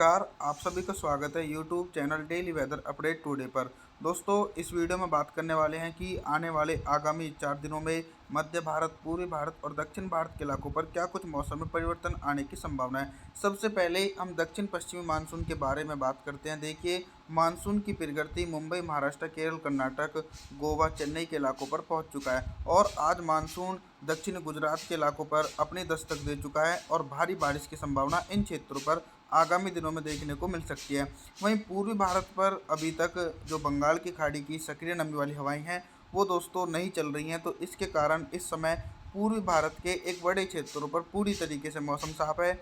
नमस्कार। आप सभी का स्वागत है YouTube channel daily weather update today पर। दोस्तों, इस वीडियो में बात करने वाले हैं कि आने वाले आगामी 4 दिनों में मध्य भारत, पूर्वी भारत और दक्षिण भारत के इलाकों पर क्या कुछ मौसम में परिवर्तन आने की संभावना है। सबसे पहले हम दक्षिण पश्चिमी मानसून के बारे में बात करते हैं। देखिए, मानसून की प्रगति मुंबई, महाराष्ट्र, केरल, कर्नाटक, गोवा, चेन्नई के इलाकों पर पहुंच चुका है और आज मानसून दक्षिण गुजरात के इलाकों पर अपनी दस्तक दे चुका है और भारी बारिश की संभावना इन क्षेत्रों पर आगामी दिनों में देखने को मिल सकती है। वहीं पूर्वी भारत पर अभी तक जो बंगाल की खाड़ी की सक्रिय नमी वाली हवाएं हैं वो दोस्तों नहीं चल रही हैं, तो इसके कारण इस समय पूर्वी भारत के एक बड़े क्षेत्रों पर पूरी तरीके से मौसम साफ है।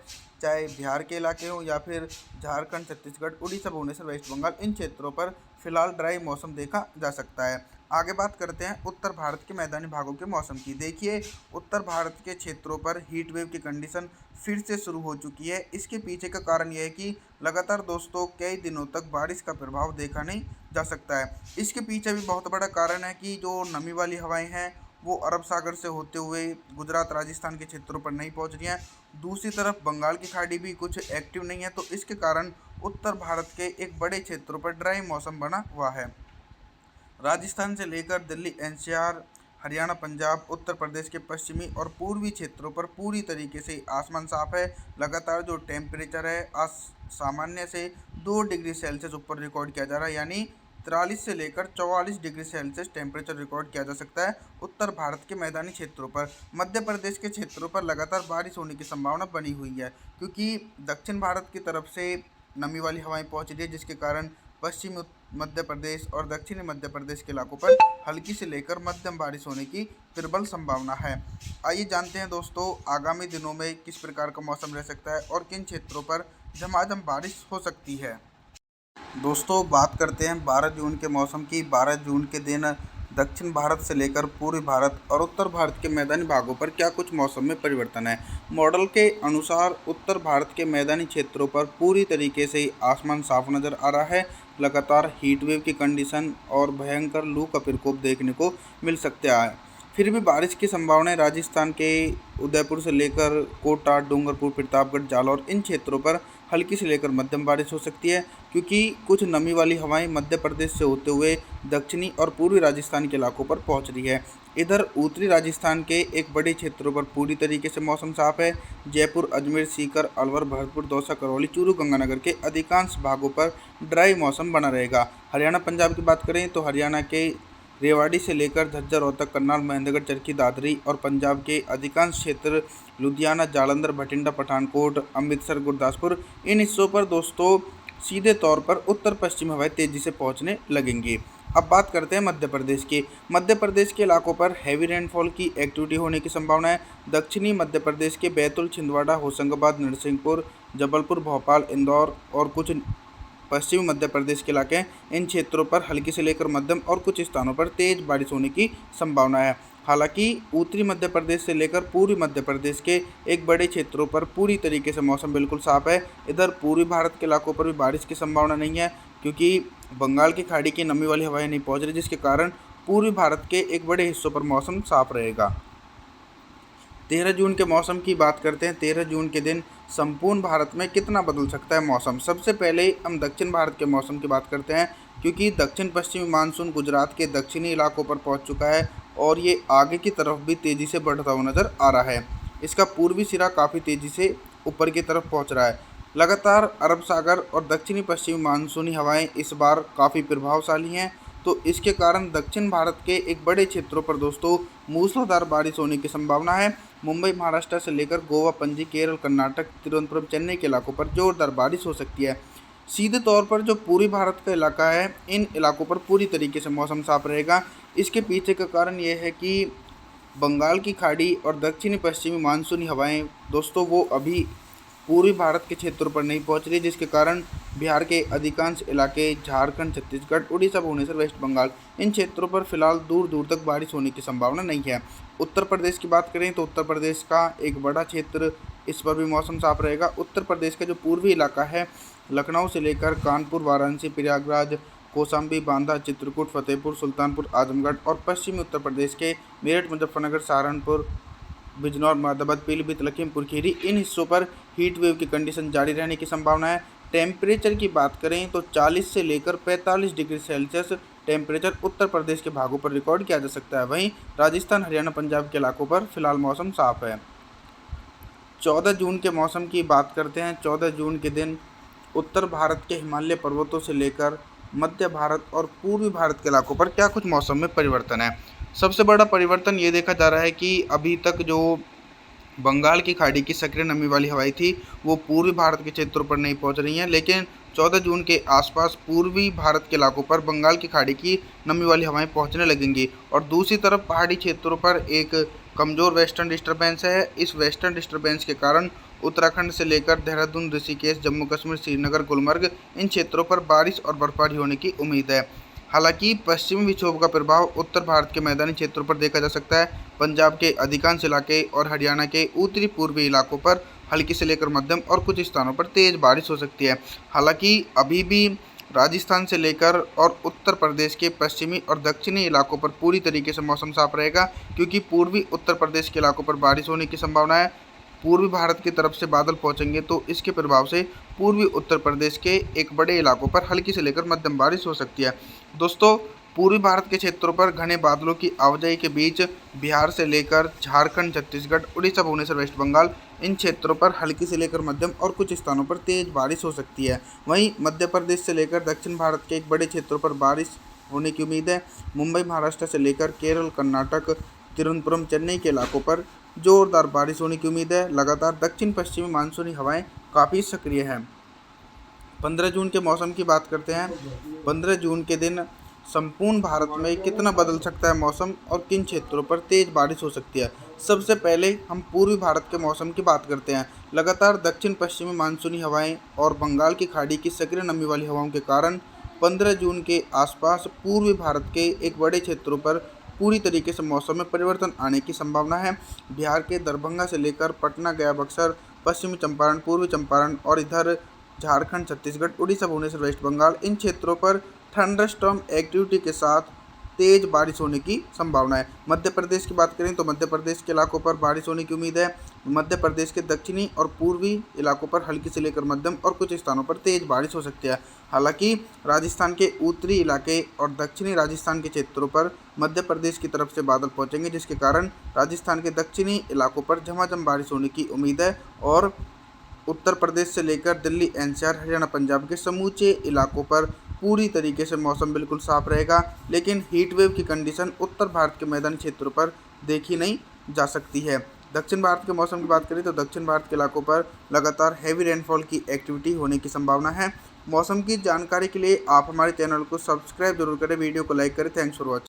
चाहे बिहार के इलाके हों या फिर झारखंड, छत्तीसगढ़, उड़ीसा, भुवनेश्वर, वेस्ट बंगाल, इन क्षेत्रों पर फिलहाल ड्राई मौसम देखा जा सकता है। आगे बात करते हैं उत्तर भारत के मैदानी भागों के मौसम की। देखिए, उत्तर भारत के क्षेत्रों पर हीट वेव की कंडीशन फिर से शुरू हो चुकी है। इसके पीछे का कारण यह है कि लगातार दोस्तों कई दिनों तक बारिश का प्रभाव देखा नहीं जा सकता है। इसके पीछे भी बहुत बड़ा कारण है कि जो नमी वाली हवाएं हैं वो अरब सागर से होते हुए गुजरात, राजस्थान के क्षेत्रों पर नहीं पहुंच रही हैं। दूसरी तरफ बंगाल की खाड़ी भी कुछ एक्टिव नहीं है, तो इसके कारण उत्तर भारत के एक बड़े क्षेत्रों पर ड्राई मौसम बना हुआ है। राजस्थान से लेकर दिल्ली, एनसीआर, हरियाणा, पंजाब, उत्तर प्रदेश के पश्चिमी और पूर्वी क्षेत्रों पर पूरी तरीके से आसमान साफ है। लगातार जो टेम्परेचर है आज सामान्य से 2 डिग्री सेल्सियस ऊपर रिकॉर्ड किया जा रहा है, यानी 43 से लेकर 44 डिग्री सेल्सियस टेम्परेचर रिकॉर्ड किया जा सकता है उत्तर भारत के मैदानी क्षेत्रों पर। मध्य प्रदेश के क्षेत्रों पर लगातार बारिश होने की संभावना बनी हुई है, क्योंकि दक्षिण भारत की तरफ से नमी वाली हवाएं पहुंच रही है, जिसके कारण पश्चिमी मध्य प्रदेश और दक्षिणी मध्य प्रदेश के इलाकों पर हल्की से लेकर मध्यम बारिश होने की प्रबल संभावना है। आइए जानते हैं दोस्तों आगामी दिनों में किस प्रकार का मौसम रह सकता है और किन क्षेत्रों पर झमाझम बारिश हो सकती है। दोस्तों, बात करते हैं 12 जून के मौसम की। 12 जून के दिन दक्षिण भारत से लेकर पूर्वी भारत और उत्तर भारत के मैदानी भागों पर क्या कुछ मौसम में परिवर्तन है। मॉडल के अनुसार उत्तर भारत के मैदानी क्षेत्रों पर पूरी तरीके से आसमान साफ नज़र आ रहा है। लगातार हीट वेव की कंडीशन और भयंकर लू का प्रकोप देखने को मिल सकता है। फिर भी बारिश की संभावनाएं राजस्थान के उदयपुर से लेकर कोटा, डूंगरपुर, प्रतापगढ़, जालौर, इन क्षेत्रों पर हल्की से लेकर मध्यम बारिश हो सकती है, क्योंकि कुछ नमी वाली हवाएं मध्य प्रदेश से होते हुए दक्षिणी और पूर्वी राजस्थान के इलाकों पर पहुंच रही है। इधर उत्तरी राजस्थान के एक बड़े क्षेत्रों पर पूरी तरीके से मौसम साफ है। जयपुर, अजमेर, सीकर, अलवर, भरतपुर, दौसा, करौली, चूरू, गंगानगर के अधिकांश भागों पर ड्राई मौसम बना रहेगा। हरियाणा, पंजाब की बात करें तो हरियाणा के रेवाड़ी से लेकर झज्जर, रोहतक, करनाल, महेंद्रगढ़, चरखी, दादरी और पंजाब के अधिकांश क्षेत्र लुधियाना, जालंधर, भटिंडा, पठानकोट, अमृतसर, गुरदासपुर, इन हिस्सों पर दोस्तों सीधे तौर पर उत्तर पश्चिम हवाएं तेजी से पहुंचने लगेंगी। अब बात करते हैं मध्य प्रदेश की। मध्य प्रदेश के इलाकों पर हैवी रेनफॉल की एक्टिविटी होने की संभावना है। दक्षिणी मध्य प्रदेश के बैतूल, छिंदवाड़ा, होशंगाबाद, नरसिंहपुर, जबलपुर, भोपाल, इंदौर और कुछ पश्चिमी मध्य प्रदेश के इलाके, इन क्षेत्रों पर हल्की से लेकर मध्यम और कुछ स्थानों पर तेज बारिश होने की संभावना है। हालांकि उत्तरी मध्य प्रदेश से लेकर पूर्वी मध्य प्रदेश के एक बड़े क्षेत्रों पर पूरी तरीके से मौसम बिल्कुल साफ है। इधर पूर्वी भारत के इलाकों पर भी बारिश की संभावना नहीं है, क्योंकि बंगाल की खाड़ी की नमी वाली हवाएं नहीं पहुंच रही, जिसके कारण पूर्वी भारत के एक बड़े हिस्सों पर मौसम साफ रहेगा। 13 जून के मौसम की बात करते हैं। 13 जून के दिन संपूर्ण भारत में कितना बदल सकता है मौसम। सबसे पहले हम दक्षिण भारत के मौसम की बात करते हैं, क्योंकि दक्षिण पश्चिमी मानसून गुजरात के दक्षिणी इलाकों पर पहुंच चुका है और ये आगे की तरफ भी तेज़ी से बढ़ता हुआ नज़र आ रहा है। इसका पूर्वी सिरा काफ़ी तेज़ी से ऊपर की तरफ पहुँच रहा है। लगातार अरब सागर और दक्षिणी पश्चिमी मानसूनी हवाएँ इस बार काफ़ी प्रभावशाली हैं, तो इसके कारण दक्षिण भारत के एक बड़े क्षेत्रों पर दोस्तों मूसलाधार बारिश होने की संभावना है। मुंबई, महाराष्ट्र से लेकर गोवा, पणजी, केरल, कर्नाटक, तिरुवनंतपुरम, चेन्नई के इलाकों पर जोरदार बारिश हो सकती है। सीधे तौर पर जो पूर्वी भारत का इलाका है, इन इलाकों पर पूरी तरीके से मौसम साफ रहेगा। इसके पीछे का कारण यह है कि बंगाल की खाड़ी और दक्षिणी पश्चिमी मानसूनी हवाएं दोस्तों वो अभी पूर्वी भारत के क्षेत्रों पर नहीं पहुंच रही, जिसके कारण बिहार के अधिकांश इलाके, झारखंड, छत्तीसगढ़, उड़ीसा, भुवनेश्वर, वेस्ट बंगाल, इन क्षेत्रों पर फिलहाल दूर दूर तक बारिश होने की संभावना नहीं है। उत्तर प्रदेश की बात करें तो उत्तर प्रदेश का एक बड़ा क्षेत्र, इस पर भी मौसम साफ रहेगा। उत्तर प्रदेश का जो पूर्वी इलाका है, लखनऊ से लेकर कानपुर, वाराणसी, प्रयागराज, कौशाम्बी, बांदा, चित्रकूट, फतेहपुर, सुल्तानपुर, आजमगढ़ और पश्चिमी उत्तर प्रदेश के मेरठ, मुजफ्फरनगर, सहारनपुर, बिजनौर, मुरादाबाद, पीलीभीत, लखीमपुर खीरी, इन हिस्सों पर हीट वेव की कंडीशन जारी रहने की संभावना है। टेम्परेचर की बात करें तो 40 से लेकर 45 degree Celsius temperature Uttar Pradesh के भागों पर रिकॉर्ड किया जा सकता है। वहीं राजस्थान, हरियाणा, पंजाब के इलाकों पर फिलहाल मौसम साफ है। 14 जून के मौसम की बात करते हैं। 14 जून के दिन उत्तर भारत के हिमालय पर्वतों से लेकर मध्य भारत और पूर्वी भारत के इलाकों पर क्या कुछ मौसम में परिवर्तन है। सबसे बड़ा परिवर्तन ये देखा जा रहा है कि अभी तक जो बंगाल की खाड़ी की सक्रिय नमी वाली हवाएं थी वो पूर्वी भारत के क्षेत्रों पर नहीं पहुंच रही हैं, लेकिन 14 जून के आसपास पूर्वी भारत के इलाकों पर बंगाल की खाड़ी की नमी वाली हवाएं पहुंचने लगेंगी। और दूसरी तरफ पहाड़ी क्षेत्रों पर एक कमज़ोर वेस्टर्न डिस्टर्बेंस है। इस वेस्टर्न डिस्टर्बेंस के कारण उत्तराखंड से लेकर देहरादून, ऋषिकेश, जम्मू कश्मीर, श्रीनगर, गुलमर्ग इन क्षेत्रों पर बारिश और बर्फबारी होने की उम्मीद है। हालांकि पश्चिमी विक्षोभ का प्रभाव उत्तर भारत के मैदानी क्षेत्रों पर देखा जा सकता है। पंजाब के अधिकांश इलाके और हरियाणा के उत्तरी पूर्वी इलाकों पर हल्की से लेकर मध्यम और कुछ स्थानों पर तेज बारिश हो सकती है। हालांकि अभी भी राजस्थान से लेकर और उत्तर प्रदेश के पश्चिमी और दक्षिणी इलाकों पर पूरी तरीके से मौसम साफ रहेगा, क्योंकि पूर्वी उत्तर प्रदेश के इलाकों पर बारिश होने की संभावना है। पूर्वी भारत की तरफ से बादल पहुंचेंगे तो इसके प्रभाव से पूर्वी उत्तर प्रदेश के एक बड़े इलाकों पर हल्की से लेकर मध्यम बारिश हो सकती है। दोस्तों, पूर्वी भारत के क्षेत्रों पर घने बादलों की आवाजाही के बीच बिहार से लेकर झारखंड, छत्तीसगढ़, उड़ीसा, भुवनेश्वर, वेस्ट बंगाल इन क्षेत्रों पर हल्की से लेकर मध्यम और कुछ स्थानों पर तेज बारिश हो सकती है। वहीं मध्य प्रदेश से लेकर दक्षिण भारत के एक बड़े क्षेत्रों पर बारिश होने की उम्मीद है। मुंबई, महाराष्ट्र से लेकर केरल, कर्नाटक, तिरुवनंतपुरम, चेन्नई के इलाकों पर जोरदार बारिश होने की उम्मीद है। लगातार दक्षिण पश्चिमी मानसूनी हवाएं काफ़ी सक्रिय हैं। 15 जून के मौसम की बात करते हैं। 15 जून के दिन संपूर्ण भारत में कितना बदल सकता है मौसम और किन क्षेत्रों पर तेज बारिश हो सकती है। सबसे पहले हम पूर्वी भारत के मौसम की बात करते हैं। लगातार दक्षिण पश्चिमी मानसूनी हवाएं और बंगाल की खाड़ी की सक्रिय नमी वाली हवाओं के कारण 15 जून के आसपास पूर्वी भारत के एक बड़े क्षेत्रों पर पूरी तरीके से मौसम में परिवर्तन आने की संभावना है। बिहार के दरभंगा से लेकर पटना, गया, बक्सर, पश्चिमी चंपारण, पूर्वी चंपारण और इधर झारखंड, छत्तीसगढ़, उड़ीसा, भुवनेश्वर, वेस्ट बंगाल इन क्षेत्रों पर थंडरस्टॉर्म एक्टिविटी के साथ तेज बारिश होने की संभावना है। मध्य प्रदेश की बात करें तो मध्य प्रदेश के इलाकों पर बारिश होने की उम्मीद है। मध्य प्रदेश के दक्षिणी और पूर्वी इलाकों पर हल्की से लेकर मध्यम और कुछ स्थानों पर तेज बारिश हो सकती है। हालांकि राजस्थान के उत्तरी इलाके और दक्षिणी राजस्थान के क्षेत्रों पर मध्य प्रदेश की तरफ से बादल पहुंचेंगे, जिसके कारण राजस्थान के दक्षिणी इलाकों पर झमाझम बारिश होने की उम्मीद है। और उत्तर प्रदेश से लेकर दिल्ली, एनसीआर, हरियाणा, पंजाब के समूचे इलाकों पर पूरी तरीके से मौसम बिल्कुल साफ रहेगा, लेकिन हीट वेव की कंडीशन उत्तर भारत के मैदानी क्षेत्रों पर देखी नहीं जा सकती है। दक्षिण भारत के मौसम की बात करें तो दक्षिण भारत के इलाकों पर लगातार हैवी रेनफॉल की एक्टिविटी होने की संभावना है। मौसम की जानकारी के लिए आप हमारे चैनल को सब्सक्राइब जरूर करें, वीडियो को लाइक करें। Thanks for watching.